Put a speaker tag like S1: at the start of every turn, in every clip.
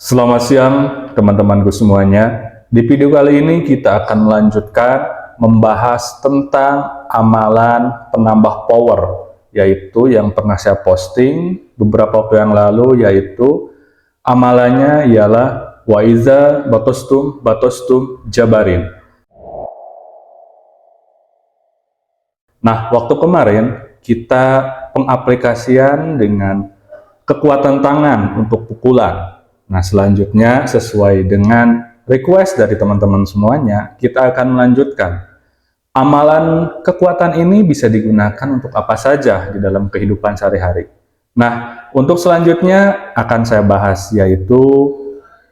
S1: Selamat siang teman-temanku semuanya. Di video kali ini kita akan melanjutkan membahas tentang amalan penambah power, yaitu yang pernah saya posting beberapa waktu yang lalu, yaitu amalannya ialah Waiza Batostum Jabarin. Nah, waktu kemarin kita pengaplikasian dengan kekuatan tangan untuk pukulan. Nah, selanjutnya sesuai dengan request dari teman-teman semuanya, kita akan melanjutkan. Amalan kekuatan ini bisa digunakan untuk apa saja di dalam kehidupan sehari-hari. Nah, untuk selanjutnya akan saya bahas, yaitu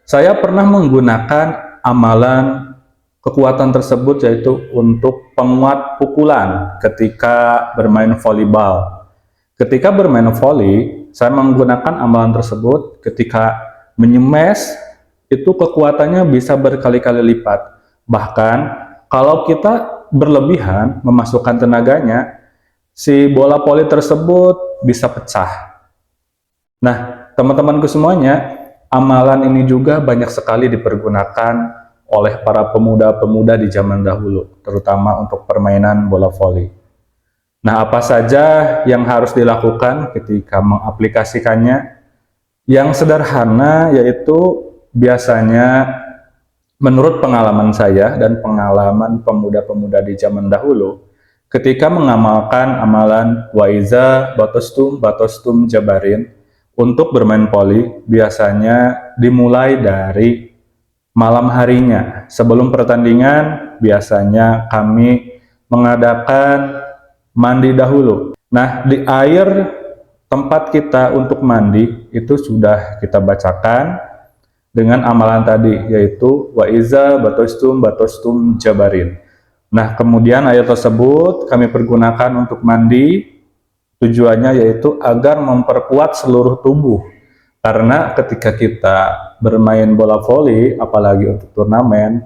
S1: saya pernah menggunakan amalan kekuatan tersebut, yaitu untuk penguat pukulan ketika bermain volleyball. Ketika bermain volley, saya menggunakan amalan tersebut ketika menyemes, itu kekuatannya bisa berkali-kali lipat. Bahkan kalau kita berlebihan memasukkan tenaganya, si bola voli tersebut bisa pecah. Nah, teman-temanku semuanya, amalan ini juga banyak sekali dipergunakan oleh para pemuda-pemuda di zaman dahulu, terutama untuk permainan bola voli. Nah, apa saja yang harus dilakukan ketika mengaplikasikannya? Yang sederhana yaitu biasanya menurut pengalaman saya dan pengalaman pemuda-pemuda di zaman dahulu, ketika mengamalkan amalan Waiza Batostum Jabarin untuk bermain voli, biasanya dimulai dari malam harinya. Sebelum pertandingan, biasanya kami mengadakan mandi dahulu. Nah, di air tempat kita untuk mandi itu sudah kita bacakan dengan amalan tadi, yaitu Waiza Batostum Jabarin. Nah, kemudian air tersebut kami pergunakan untuk mandi. Tujuannya yaitu agar memperkuat seluruh tubuh. Karena ketika kita bermain bola voli, apalagi untuk turnamen,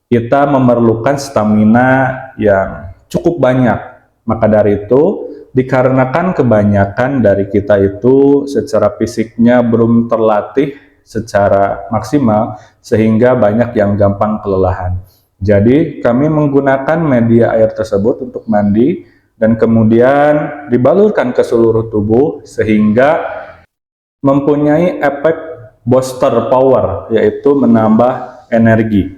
S1: kita memerlukan stamina yang cukup banyak. Maka dari itu, dikarenakan kebanyakan dari kita itu secara fisiknya belum terlatih secara maksimal, sehingga banyak yang gampang kelelahan. Jadi kami menggunakan media air tersebut untuk mandi, dan kemudian dibalurkan ke seluruh tubuh, sehingga mempunyai efek booster power, yaitu menambah energi.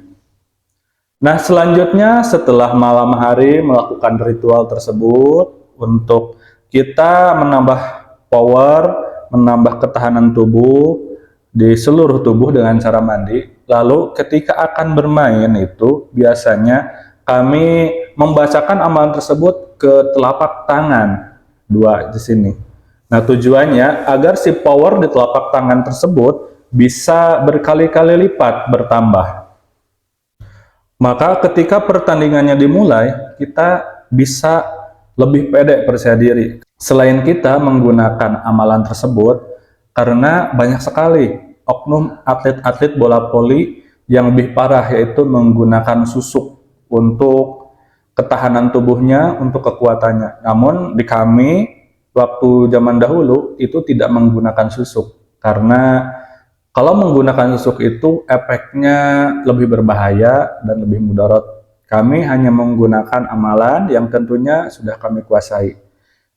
S1: Nah, selanjutnya setelah malam hari melakukan ritual tersebut, untuk kita menambah power, menambah ketahanan tubuh di seluruh tubuh dengan cara mandi. Lalu ketika akan bermain itu biasanya kami membacakan amalan tersebut ke telapak tangan dua di sini. Nah, tujuannya agar si power di telapak tangan tersebut bisa berkali-kali lipat bertambah. Maka ketika pertandingannya dimulai, kita bisa lebih pede percaya diri. Selain kita menggunakan amalan tersebut, karena banyak sekali oknum atlet-atlet bola voli yang lebih parah, yaitu menggunakan susuk untuk ketahanan tubuhnya, untuk kekuatannya. Namun di kami, waktu zaman dahulu, itu tidak menggunakan susuk. Karena kalau menggunakan susuk itu efeknya lebih berbahaya dan lebih mudarat. Kami hanya menggunakan amalan yang tentunya sudah kami kuasai.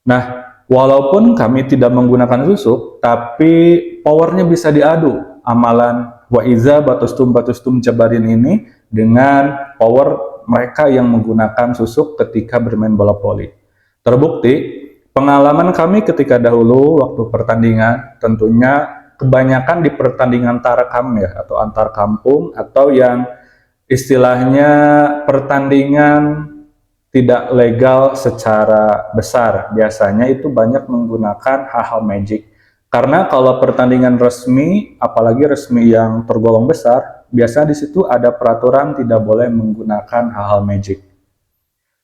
S1: Nah, walaupun kami tidak menggunakan susuk, tapi powernya bisa diadu. Amalan Waiza Batostum Jabarin ini dengan power mereka yang menggunakan susuk ketika bermain bola voli. Terbukti, pengalaman kami ketika dahulu waktu pertandingan tentunya kebanyakan di pertandingan tarekam ya, atau antar kampung, atau yang istilahnya pertandingan tidak legal secara besar. Biasanya itu banyak menggunakan hal-hal magic. Karena kalau pertandingan resmi, apalagi resmi yang tergolong besar, biasanya di situ ada peraturan tidak boleh menggunakan hal-hal magic.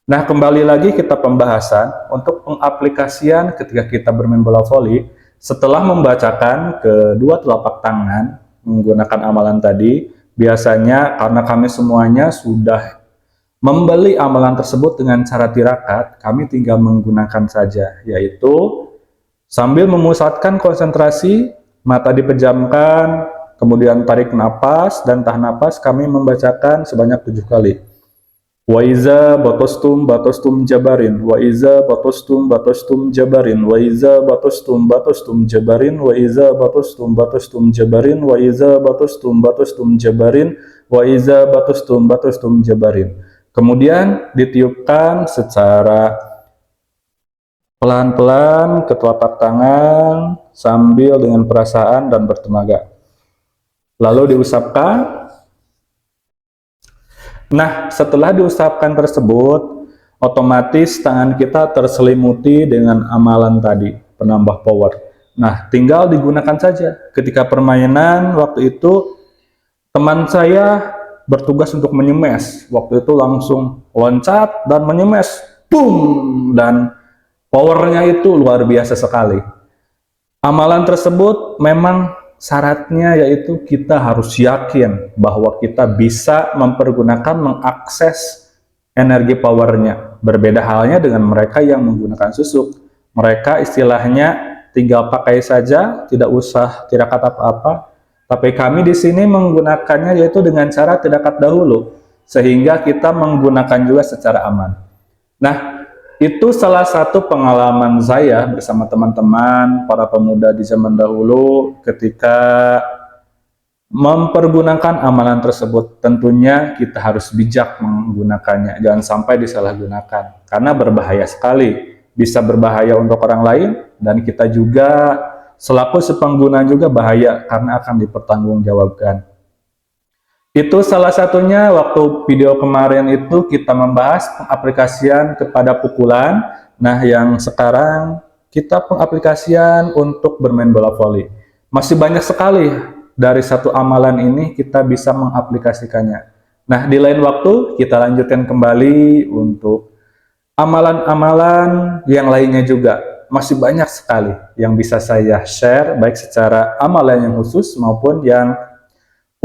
S1: Nah, kembali lagi kita pembahasan untuk pengaplikasian ketika kita bermain bola voli. Setelah membacakan kedua telapak tangan menggunakan amalan tadi, biasanya karena kami semuanya sudah membeli amalan tersebut dengan cara tirakat, kami tinggal menggunakan saja, yaitu sambil memusatkan konsentrasi, mata dipejamkan, kemudian tarik napas dan tahan napas. Kami membacakan sebanyak 7 kali. Wa iza batostum batostum jabarin, wa iza batostum batostum jabarin, wa iza batostum batostum jabarin, wa iza batostum batostum jabarin, wa iza batostum batostum jabarin, wa iza batostum batostum jabarin. Kemudian ditiupkan secara pelan-pelan ke telapak tangan sambil dengan perasaan dan bertenaga. Lalu diusapkan. Nah, setelah diusapkan tersebut, otomatis tangan kita terselimuti dengan amalan tadi, penambah power. Nah, tinggal digunakan saja. Ketika permainan, waktu itu teman saya bertugas untuk menyemes. Waktu itu langsung loncat dan menyemes. Boom! Dan powernya itu luar biasa sekali. Amalan tersebut memang syaratnya yaitu kita harus yakin bahwa kita bisa mengakses energi powernya. Berbeda halnya dengan mereka yang menggunakan susuk. Mereka istilahnya tinggal pakai saja, tidak usah tirakat apa-apa. Tapi kami di sini menggunakannya yaitu dengan cara tirakat dahulu, sehingga kita menggunakan juga secara aman. Nah, itu salah satu pengalaman saya bersama teman-teman para pemuda di zaman dahulu ketika mempergunakan amalan tersebut. Tentunya kita harus bijak menggunakannya, jangan sampai disalahgunakan, karena berbahaya sekali. Bisa berbahaya untuk orang lain, dan kita juga selaku sepengguna juga bahaya, karena akan dipertanggungjawabkan. Itu salah satunya waktu video kemarin itu kita membahas pengaplikasian kepada pukulan. Nah, yang sekarang kita pengaplikasian untuk bermain bola voli. Masih banyak sekali dari satu amalan ini kita bisa mengaplikasikannya. Nah, di lain waktu kita lanjutkan kembali untuk amalan-amalan yang lainnya juga. Masih banyak sekali yang bisa saya share, baik secara amalan yang khusus maupun yang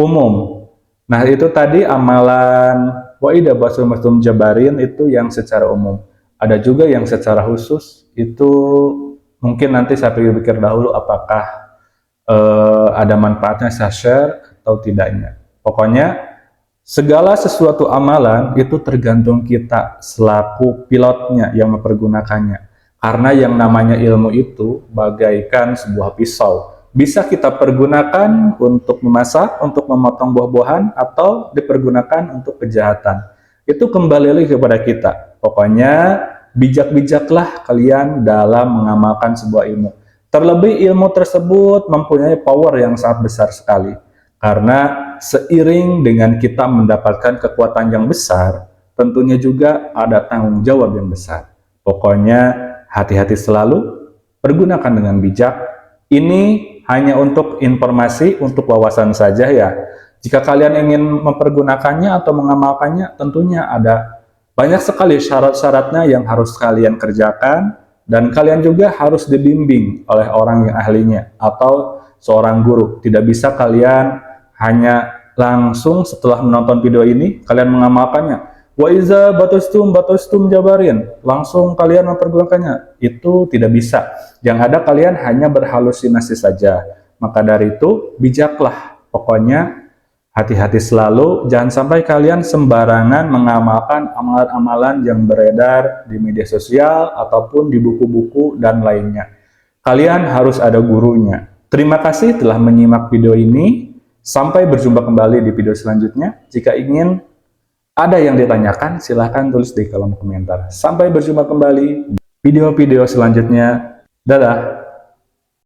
S1: umum. Nah, itu tadi amalan wa'ida basum jabarin itu yang secara umum. Ada juga yang secara khusus, itu mungkin nanti saya pikir-pikir dahulu apakah ada manfaatnya saya share atau tidaknya. Pokoknya segala sesuatu amalan itu tergantung kita selaku pilotnya yang mempergunakannya. Karena yang namanya ilmu itu bagaikan sebuah pisau. Bisa kita pergunakan untuk memasak, untuk memotong buah-buahan, atau dipergunakan untuk kejahatan. Itu kembali lagi kepada kita. Pokoknya bijak-bijaklah kalian dalam mengamalkan sebuah ilmu. Terlebih ilmu tersebut mempunyai power yang sangat besar sekali. Karena seiring dengan kita mendapatkan kekuatan yang besar, tentunya juga ada tanggung jawab yang besar. Pokoknya hati-hati selalu, pergunakan dengan bijak. Ini hanya untuk informasi, untuk wawasan saja ya. Jika kalian ingin mempergunakannya atau mengamalkannya, tentunya ada banyak sekali syarat-syaratnya yang harus kalian kerjakan, dan kalian juga harus dibimbing oleh orang yang ahlinya atau seorang guru. Tidak bisa kalian hanya langsung setelah menonton video ini, kalian mengamalkannya. Wa iza batostum jabarin, langsung kalian mempergunakannya. Itu tidak bisa. Yang ada kalian hanya berhalusinasi saja. Maka dari itu bijaklah. Pokoknya hati-hati selalu, jangan sampai kalian sembarangan mengamalkan amalan-amalan yang beredar di media sosial ataupun di buku-buku dan lainnya. Kalian harus ada gurunya. Terima kasih telah menyimak video ini. Sampai berjumpa kembali di video selanjutnya. Jika ingin ada yang ditanyakan, silahkan tulis di kolom komentar. Sampai berjumpa kembali video-video selanjutnya. Dadah!